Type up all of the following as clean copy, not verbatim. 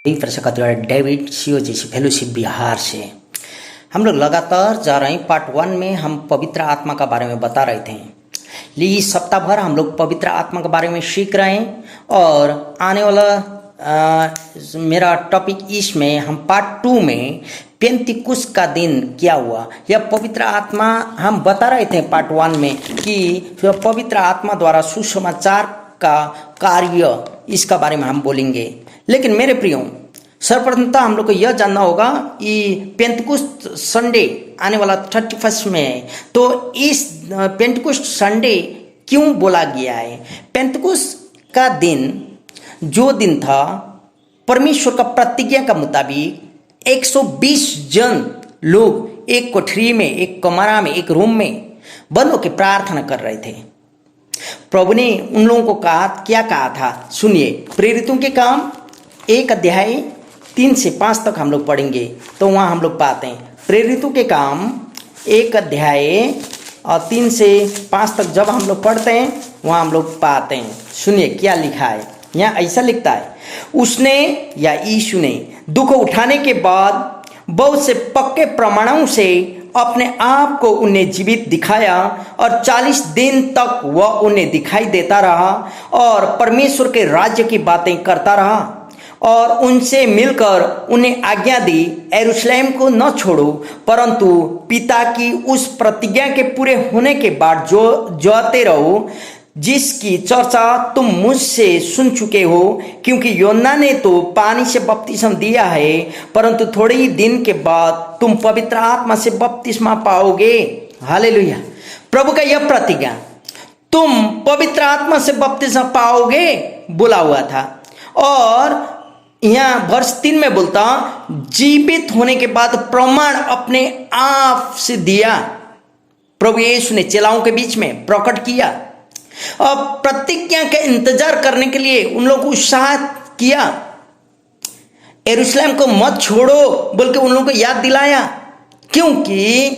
David COG fellowship Bihar से हम लोग लगातार जा रहे हैं। पार्ट 1 में हम पवित्र आत्मा का बारे में बता रहे थे। इस सप्ताह भर हम लोग पवित्र आत्मा के बारे में सीख रहे हैं और आने वाला मेरा टॉपिक इसमें हम पार्ट 2 में पेंतिकुस्त का दिन क्या हुआ या पवित्र आत्मा हम बता रहे थे पार्ट 1 में कि पवित्र आत्मा द्वारा सुसमाचार का कार्य, इसका बारे में हम बोलेंगे। लेकिन मेरे प्रियो, सर्वप्रथमतः हम लोग को यह जानना होगा कि पेंतिकुस्त संडे आने वाला 31 में, तो इस पेंतिकुस्त संडे क्यों बोला गया है? पेंतिकुस्त का दिन जो दिन था, परमेश्वर का प्रतिज्ञा का मुताबिक 120 जन लोग एक कोठरी में, एक कमरा में, एक रूम में बंद होकर प्रार्थना कर रहे थे। प्रभु ने उन लोगों को क्या कहा था, सुनिए। प्रेरितों के काम 1 अध्याय 3 से 5 तक हम लोग पढ़ेंगे, तो वहाँ हम लोग पाते हैं प्रेरितों के काम 1 अध्याय और 3 से 5 तक जब हम लोग पढ़ते हैं वहाँ हम लोग पाते हैं। सुनिए क्या लिखा है। यहाँ ऐसा लिखता है, उसने या यीशु ने दुख उठाने के बाद बहुत से पक्के प्रमाणों से अपने आप को उन्हें जीवित दिखाया और 40 दिन तक वह उन्हें दिखाई देता रहा और परमेश्वर के राज्य की बातें करता रहा और उनसे मिलकर उन्हें आज्ञा दी, यरूशलेम को न छोड़ो, परंतु पिता की उस प्रतिज्ञा के पूरे होने के बाद जो जाते रहो, जिसकी चर्चा तुम मुझसे सुन चुके हो। क्योंकि योना ने तो पानी से बपतिस्मा दिया है, परंतु थोड़े ही दिन के बाद तुम पवित्र आत्मा से बपतिस्मा पाओगे। हालेलुया। प्रभु का यह प्रतिज्ञा, तुम पवित्र आत्मा से बपतिस्मा पाओगे, बोला हुआ था। और यहाँ वर्ष 3 में बोलता, जीवित होने के बाद प्रमाण अपने आप से दिया। प्रभु यीशु ने चेलाओं के बीच में प्रकट किया और प्रतिज्ञा का इंतजार करने के लिए उन लोगों को उत्साहित किया। यरूशलेम को मत छोड़ो बोल के उन लोगों को याद दिलाया, क्योंकि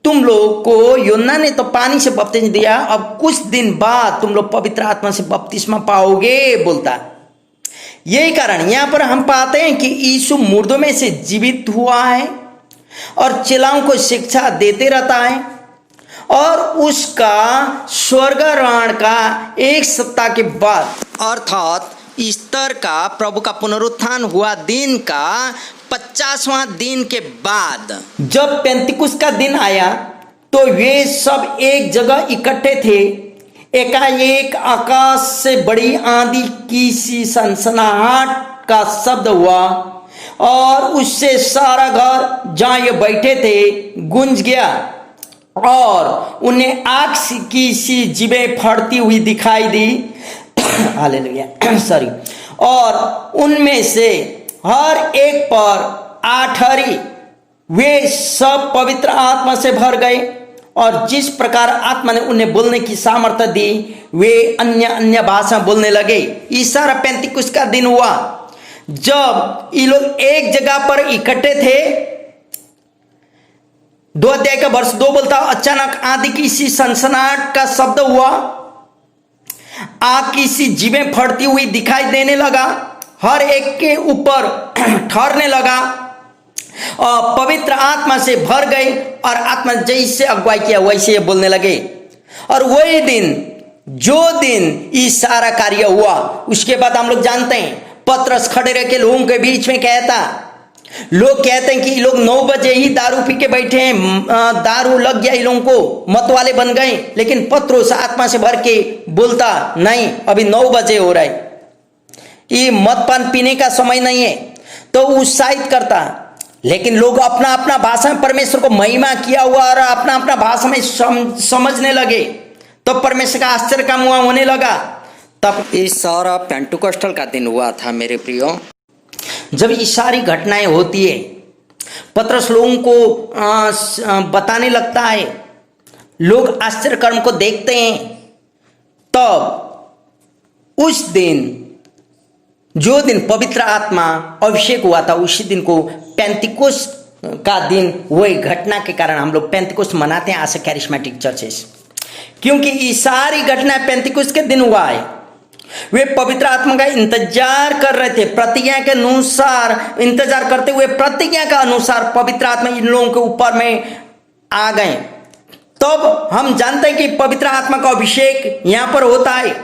तुम लोग को योना ने तो पानी से बपतिस्मा दिया, अब कुछ दिन बाद तुम लोग पवित्र आत्मा से बपतिस्मा पाओगे बोलता। यही कारण यहाँ पर हम पाते हैं कि यीशु मुर्दों में से जीवित हुआ है और चेलाओं को शिक्षा देते रहता है और उसका स्वर्गारोहण का 1 सप्ताह के बाद, अर्थात ईस्टर का, प्रभु का पुनरुत्थान हुआ दिन का 50वां दिन के बाद जब पेंतिकुस्त का दिन आया तो वे सब एक जगह इकट्ठे थे। एकाएक आकाश से बड़ी आंधी की सी सनसनाहट का शब्द हुआ और उससे सारा घर जहां ये बैठे थे गूंज गया और उन्हें आग की सी जीभें फड़ती हुई दिखाई दी। Hallelujah, sorry. और उनमें से हर एक पर 8 वे सब पवित्र आत्मा से भर गए और जिस प्रकार आत्मा ने उन्हें बोलने की सामर्थ्य दी, वे अन्य अन्य भाषा बोलने लगे। ये सारा पेंतिकुस्त का दिन हुआ जब ये लोग एक जगह पर इकट्ठे थे। 2 अध्याय का वर्ष 2 बोलता, अचानक आंधी की सी सनसनाहट का शब्द हुआ, आग की सी जीभें फड़ती हुई दिखाई देने लगा, हर एक के ऊपर ठहरने लगा और पवित्र आत्मा से भर गए और आत्मा जैसे अगुवाई किया वैसे ये बोलने लगे। और वही दिन, जो दिन ये सारा कार्य हुआ, उसके बाद हम लोग जानते हैं पतरस खड़े रह के लोगों के बीच में कहता, लोग कहते हैं कि ये लोग 9 बजे ही दारू पी के बैठे हैं, दारू लग गया, इन लोगों को मत वाले बन गए। लेकिन पतरस आत्मा से भर के बोलता, नहीं, अभी 9 बजे हो रहा है, ये मद पान पीने का समय नहीं है। तो उत्साहित करता, लेकिन लोग अपना अपना भाषा में परमेश्वर को महिमा किया हुआ और अपना अपना भाषा में समझने लगे, तो परमेश्वर का आश्चर्य का मुआ होने लगा। तब इस सारा पेंटिकोस्टल का दिन हुआ था मेरे प्रियो। जब ये सारी घटनाएं होती है, पतरस लोगों को बताने लगता है, लोग आश्चर्य कर्म को देखते हैं। तब उस दिन, जो दिन पवित्र आत्मा अभिषेक हुआ था, उसी दिन को पेंतिकुस्त का दिन, वही घटना के कारण हम लोग पेंतिकुस्त मनाते हैं आशा कैरिस्मेटिक चर्चेस, क्योंकि ये सारी घटना पेंतिकुस्त के दिन हुआ है। वे पवित्र आत्मा का इंतजार कर रहे थे, प्रतिज्ञा के अनुसार इंतजार करते हुए प्रतिज्ञा का अनुसार पवित्र आत्मा इन लोगों के ऊपर में आ गए। तब हम जानते हैं कि पवित्र आत्मा का अभिषेक यहां पर होता है।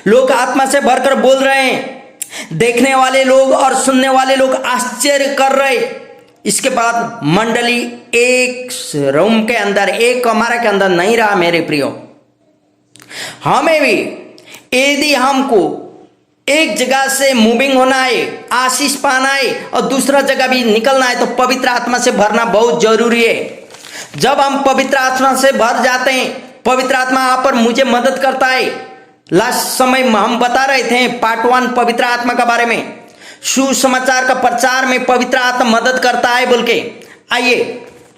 लोग आत्मा से भरकर बोल रहे हैं, देखने वाले लोग और सुनने वाले लोग आश्चर्य कर रहे। इसके बाद मंडली एक रूम के अंदर, एक कमरा के अंदर नहीं रहा मेरे प्रियो। हमें भी यदि हमको एक जगह से मूविंग होना है, आशीष पाना है और दूसरा जगह भी निकलना है, तो पवित्र आत्मा से भरना बहुत जरूरी है। जब हम पवित्र आत्मा से भर जाते हैं, पवित्र आत्मा आप पर मुझे मदद करता है। लास्ट समय हम बता रहे थे पार्ट 1 पवित्र आत्मा के बारे में, सुसमाचार का प्रचार में पवित्र आत्मा मदद करता है बोल के। आइए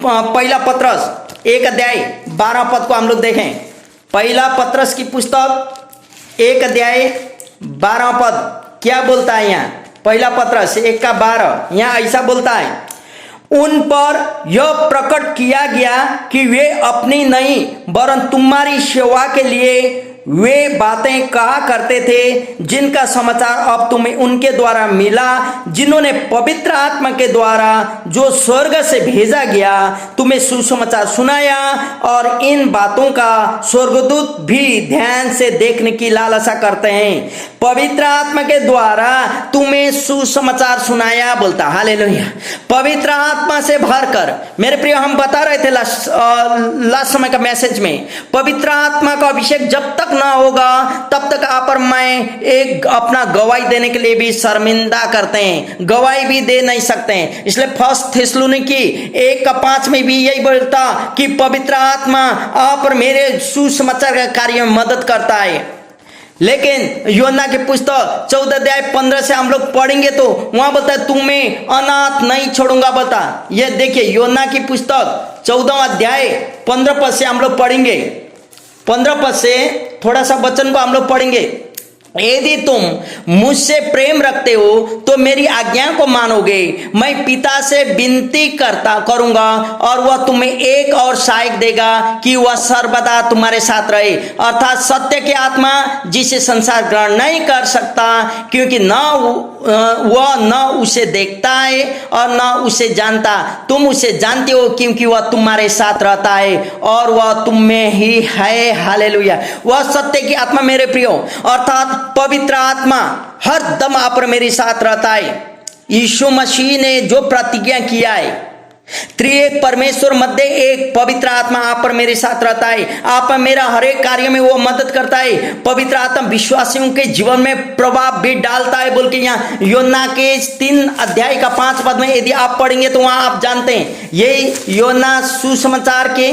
पहला पत्रस 1 अध्याय 12 पद को हम लोग देखें। पहला पत्रस की पुस्तक 1 अध्याय 12 पद क्या बोलता है यहाँ? पहला पत्रस 1 का 12 यहाँ ऐसा बोलता है, उन पर यह प्रकट किया गया कि वे अपनी नहीं वरन तुम्हारी सेवा के लिए वे बातें कहा करते थे, जिनका समाचार अब तुम्हें उनके द्वारा मिला, जिन्होंने पवित्र आत्मा के द्वारा जो स्वर्ग से भेजा गया तुम्हें सुसमाचार सुनाया। और इन बातों का स्वर्गदूत भी ध्यान से देखने की लालसा करते हैं। पवित्र आत्मा के द्वारा तुम्हें सुसमाचार सुनाया बोलता, हालेलुया। पवित्र आत्मा से भरकर मेरे प्रिय, हम बता रहे थे लास्ट समय का मैसेज में, पवित्र आत्मा का अभिषेक जब तक ना होगा तब तक आप और मैं एक अपना गवाही देने के लिए भी शर्मिंदा करते हैं, गवाही भी दे नहीं सकते हैं। इसलिए फर्स्ट थिस्सलुनीकी 1:5 में भी यही बोलता कि पवित्र आत्मा आप और मेरे सुसमाचार का कार्य में मदद करता है। लेकिन योना की पुस्तक 14 अध्याय 15 से हम लोग पढ़ेंगे तो वहां बोलता है तुम्हें अनाथ नहीं छोड़ूंगा बोलता। ये देखिए योना की पुस्तक 14 अध्याय 15 पद से हम लोग पढ़ेंगे। 15 पद से थोड़ा सा वचन को हम लोग पढ़ेंगे। यदि तुम मुझसे प्रेम रखते हो तो मेरी आज्ञा को मानोगे। मैं पिता से विनती करूंगा और वह तुम्हें एक और सहायक देगा कि वह सर्वदा तुम्हारे साथ रहे, अर्थात सत्य की आत्मा, जिसे संसार ग्रहण नहीं कर सकता, क्योंकि वह न उसे देखता है और न उसे जानता। तुम उसे जानते हो क्योंकि वह तुम्हारे साथ रहता है और वह तुम में ही है। हालेलुया। वह सत्य की आत्मा मेरे प्रियो, अर्थात पवित्र आत्मा हर दम आप और मेरे साथ रहता है। यीशु मसीह ने जो प्रतिज्ञा किया है, त्रिएक परमेश्वर मध्य एक पवित्र आत्मा आप पर मेरे साथ रहता है, आप मेरा हर एक कार्य में वो मदद करता है। पवित्र आत्मा विश्वासियों के जीवन में प्रभाव भी डालता है बोल के यहाँ योना के 3 अध्याय का 5 पद में यदि आप पढ़ेंगे तो वहां आप जानते हैं, ये योना सुसमाचार के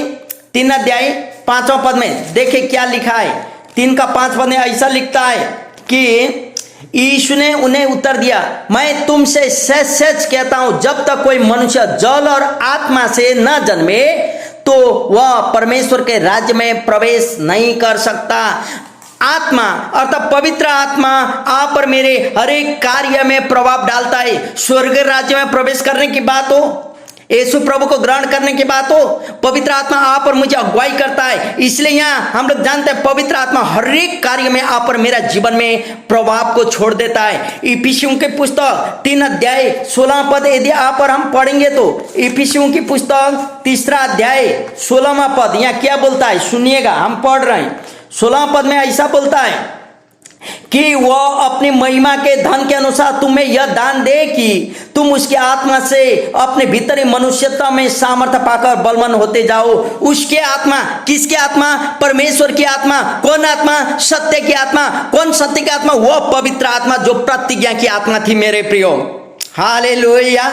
3 अध्याय 5वां पद में देखे क्या लिखा है। 3 का 5 पद में ऐसा लिखता है कि यीशु ने उन्हें उत्तर दिया, मैं तुमसे सच सच कहता हूं, जब तक कोई मनुष्य जल और आत्मा से न जन्मे तो वह परमेश्वर के राज्य में प्रवेश नहीं कर सकता। आत्मा अर्थात पवित्र आत्मा आप और मेरे हर एक कार्य में प्रभाव डालता है। स्वर्ग राज्य में प्रवेश करने की बात हो, यीशु प्रभु को ग्रहण करने की बात हो, पवित्र आत्मा आप और मुझे अगुवाई करता है। इसलिए यहाँ हम लोग जानते हैं पवित्र आत्मा हर एक कार्य में आप और मेरा जीवन में प्रभाव को छोड़ देता है। इफिसियों की पुस्तक 3 अध्याय 16 पद यदि आप और हम पढ़ेंगे तो इफिसियों की पुस्तक 3 अध्याय 16वां पद यहाँ क्या बोलता है सुनिएगा, हम पढ़ रहे हैं। 16 पद में ऐसा बोलता है कि वह अपनी महिमा के धन के अनुसार तुम्हें यह दान दे कि तुम उसकी आत्मा से अपने भीतरी मनुष्यता में सामर्थ्य पाकर बलवान होते जाओ। उसके आत्मा, किसकी आत्मा? परमेश्वर की आत्मा। कौन आत्मा? सत्य की आत्मा। कौन सत्य की आत्मा? वह पवित्र आत्मा जो प्रतिज्ञा की आत्मा थी मेरे प्रियो। हालेलुया।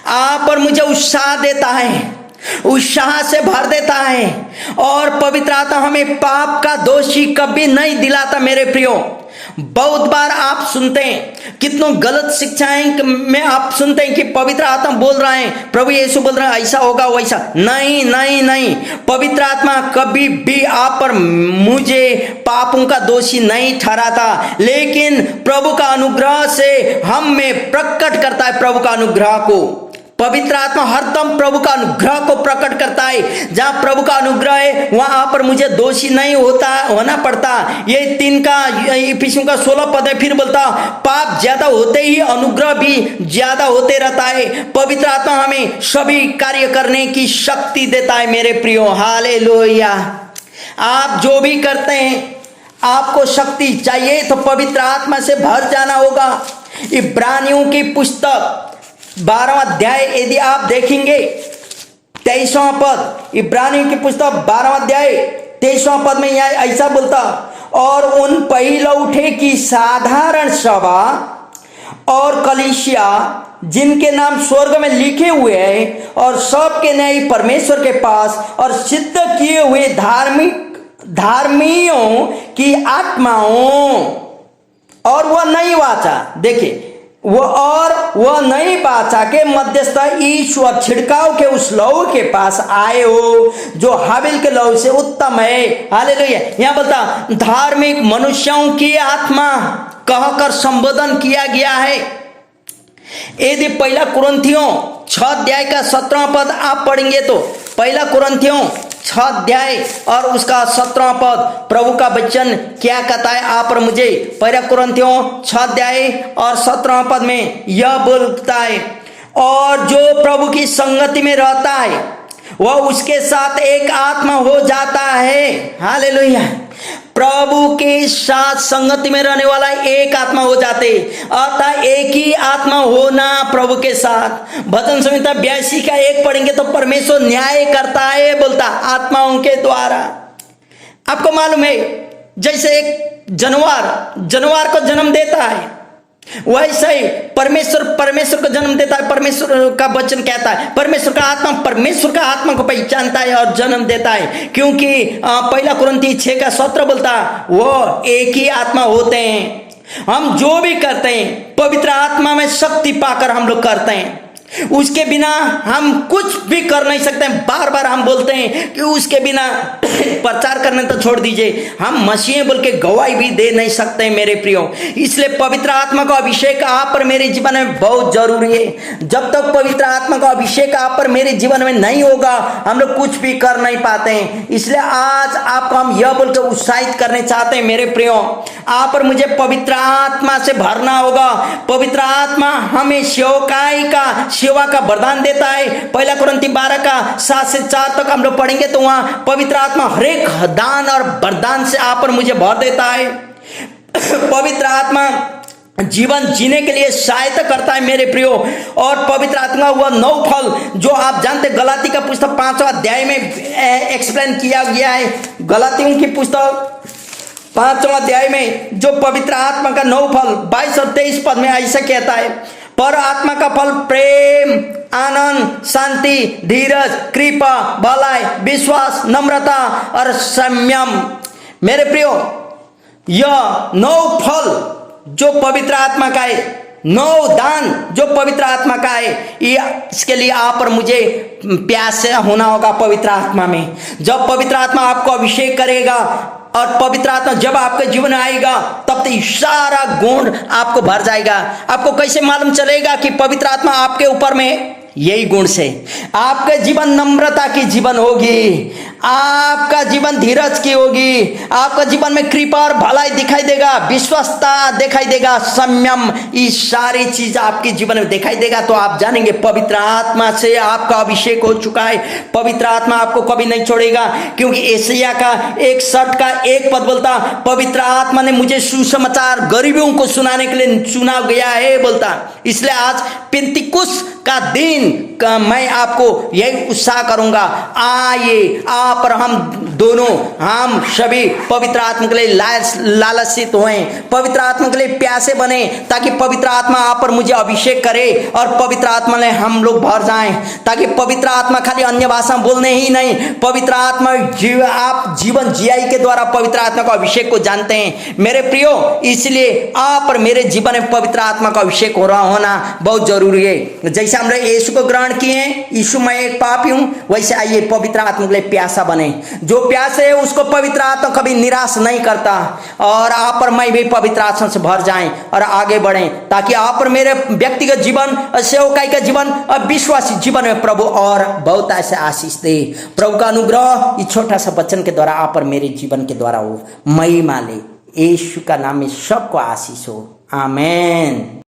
आप और मुझे उत्साह देता है, उत्साह से भर देता है और पवित्र आत्मा हमें पाप का दोषी कभी नहीं दिलाता मेरे प्रियो। बहुत बार आप सुनते हैं कितनों गलत शिक्षाएं में आप सुनते हैं कि पवित्र आत्मा बोल रहे हैं, प्रभु यीशु बोल रहे हैं ऐसा होगा वैसा। नहीं नहीं नहीं, पवित्र आत्मा कभी भी आप पर मुझे पापों का दोषी नहीं ठहराता, लेकिन प्रभु का अनुग्रह से हम में प्रकट करता है प्रभु का अनुग्रह को। पवित्र आत्मा हरदम प्रभु का अनुग्रह को प्रकट करता है। जहाँ प्रभु का अनुग्रह है वहाँ पर मुझे दोषी नहीं होना पड़ता। ये 3 का इफिसियों का 16 पद है। फिर बोलता पाप ज्यादा होते ही अनुग्रह भी ज्यादा होते रहता है। पवित्र आत्मा हमें सभी कार्य करने की शक्ति देता है मेरे प्रियो। हालेलुया। आप जो भी करते हैं आपको शक्ति चाहिए तो पवित्र आत्मा से भर जाना होगा। इब्रानियों की पुस्तक 12वां अध्याय यदि आप देखेंगे 23वां पद, इब्रानियों की पुस्तक 12वां अध्याय 23वां पद में यह ऐसा बोलता, और उन पहिलौठे की साधारण सभा और कलीसिया जिनके नाम स्वर्ग में लिखे हुए हैं और सबके न्याय परमेश्वर के पास और सिद्ध किए हुए धार्मियों की आत्माओं और वह नई वाचा, देखिए वह नई वाचा के मध्यस्थ ईश्वर छिड़काव के उस लहू के पास आए हो जो हाबिल के लहू से उत्तम है। हालेलुया। यहाँ बोलता धार्मिक मनुष्यों की आत्मा कहकर संबोधन किया गया है। यदि पहला कुरिन्थियों 6 अध्याय का 17वां पद आप पढ़ेंगे तो पहला कुरिन्थियों 6 अध्याय और उसका 17वां पद प्रभु का वचन क्या कहता है आप और मुझे। पहला कुरिन्थियों 6 अध्याय और 17वां पद में यह बोलता है, और जो प्रभु की संगति में रहता है वह उसके साथ एक आत्मा हो जाता है। हालेलुया। प्रभु के साथ संगति में रहने वाला एक आत्मा हो जाते, अतः एक ही आत्मा होना प्रभु के साथ। भजन संहिता 82 का 1 पढ़ेंगे तो परमेश्वर न्याय करता है बोलता आत्माओं के द्वारा। आपको मालूम है जैसे एक जानवर को जन्म देता है वैसे ही परमेश्वर को जन्म देता है। परमेश्वर का वचन कहता है परमेश्वर का आत्मा को पहचानता है और जन्म देता है, क्योंकि पहला कुरिन्थी 6 का 17 बोलता वो एक ही आत्मा होते हैं। हम जो भी करते हैं पवित्र आत्मा में शक्ति पाकर हम लोग करते हैं, उसके बिना हम कुछ भी कर नहीं सकते। बार बार हम बोलते हैं कि उसके बिना प्रचार करने तो छोड़ दीजिए, हम मसीह बोल के गवाही भी दे नहीं सकते मेरे प्रियो। इसलिए पवित्र आत्मा का अभिषेक आप पर मेरे जीवन में बहुत जरूरी है। जब तक पवित्र आत्मा का अभिषेक आप पर मेरे जीवन में नहीं होगा हम लोग कुछ भी कर नहीं पाते हैं। इसलिए आज आपको हम यह बोल के उत्साहित करने चाहते हैं मेरे प्रियो, आप पर मुझे पवित्र आत्मा से भरना होगा। पवित्र आत्मा हमें सेवा का वरदान देता है। पहला कुरिन्थी 12 का 7 से 4 तक हम लोग पढ़ेंगे तो वहां पवित्र आत्मा हरेक दान और वरदान से आप और मुझे भर देता है। पवित्र आत्मा जीवन जीने के लिए सहायता करता है मेरे प्रियो। और पवित्र आत्मा वह 9 फल जो आप जानते गलाती का पुस्तक 5वां अध्याय में एक्सप्लेन किया गया है। गलातियों की पुस्तक 5वां अध्याय में जो पवित्र आत्मा का 9 फल 22 और 23 पद में ऐसा कहता है, पर आत्मा का फल प्रेम, आनंद, शांति, धीरज, कृपा, भलाई, विश्वास, नम्रता और संयम। मेरे प्रियो यह 9 फल जो पवित्र आत्मा का है, 9 दान जो पवित्र आत्मा का है, इसके लिए आप और मुझे प्यास से होना होगा पवित्र आत्मा में। जब पवित्र आत्मा आपको अभिषेक करेगा और पवित्र आत्मा जब आपके जीवन में आएगा तब तो सारा गुण आपको भर जाएगा। आपको कैसे मालूम चलेगा कि पवित्र आत्मा आपके ऊपर में? यही गुण से आपके जीवन नम्रता की जीवन होगी, आपका जीवन धीरज की होगी, आपका जीवन में कृपा और भलाई दिखाई देगा, विश्वस्तता दिखाई देगा, संयम, ये सारी चीज आपके जीवन में दिखाई देगा। तो आप जानेंगे पवित्र आत्मा से आपका अभिषेक हो चुका है। पवित्र आत्मा आपको कभी नहीं छोड़ेगा, क्योंकि एशिया का 61 का 1 पद बोलता पवित्र आत्मा ने मुझे सुसमाचार गरीबों को सुनाने के लिए चुना गया है बोलता। इसलिए आज पेंतिकुस्त का दिन मैं आपको यही उत्साह करूंगा, आइए आप और हम दोनों, हम सभी पवित्र आत्मा के लिए लालचित हों, पवित्र आत्मा के लिए प्यासे बने, ताकि पवित्र आत्मा आप पर मुझे अभिषेक करे और पवित्र आत्मा ने हम लोग भर जाएं। ताकि पवित्र आत्मा खाली अन्य भाषा बोलने ही नहीं, पवित्र आत्मा आप जीवन जियाई के द्वारा पवित्र आत्मा का अभिषेक को जानते हैं मेरे प्रियो। इसलिए आप और मेरे जीवन में पवित्र आत्मा का अभिषेक हो रहा होना बहुत जरूरी है। जैसे हमने यीशु को ग्रहण किए, यीशु मैं एक पापी हूं, वैसे आइए पवित्र आत्मा के लिए प्यासा बने। जो प्यासे है उसको पवित्र आत्मा कभी निराश नहीं करता। और आप और मैं भी पवित्र आत्मा से भर जाएं और आगे बढ़ें, ताकि आप और मेरे व्यक्तिगत जीवन, सेवकाई का जीवन और विश्वासी जीवन में प्रभु और बहुत ऐसे आशीष दे। प्रभु का अनुग्रह इस छोटा सा वचन के द्वारा आप और मेरे जीवन के द्वारा हो महिमा ले। यीशु का नाम में सबको आशीष हो। आमेन।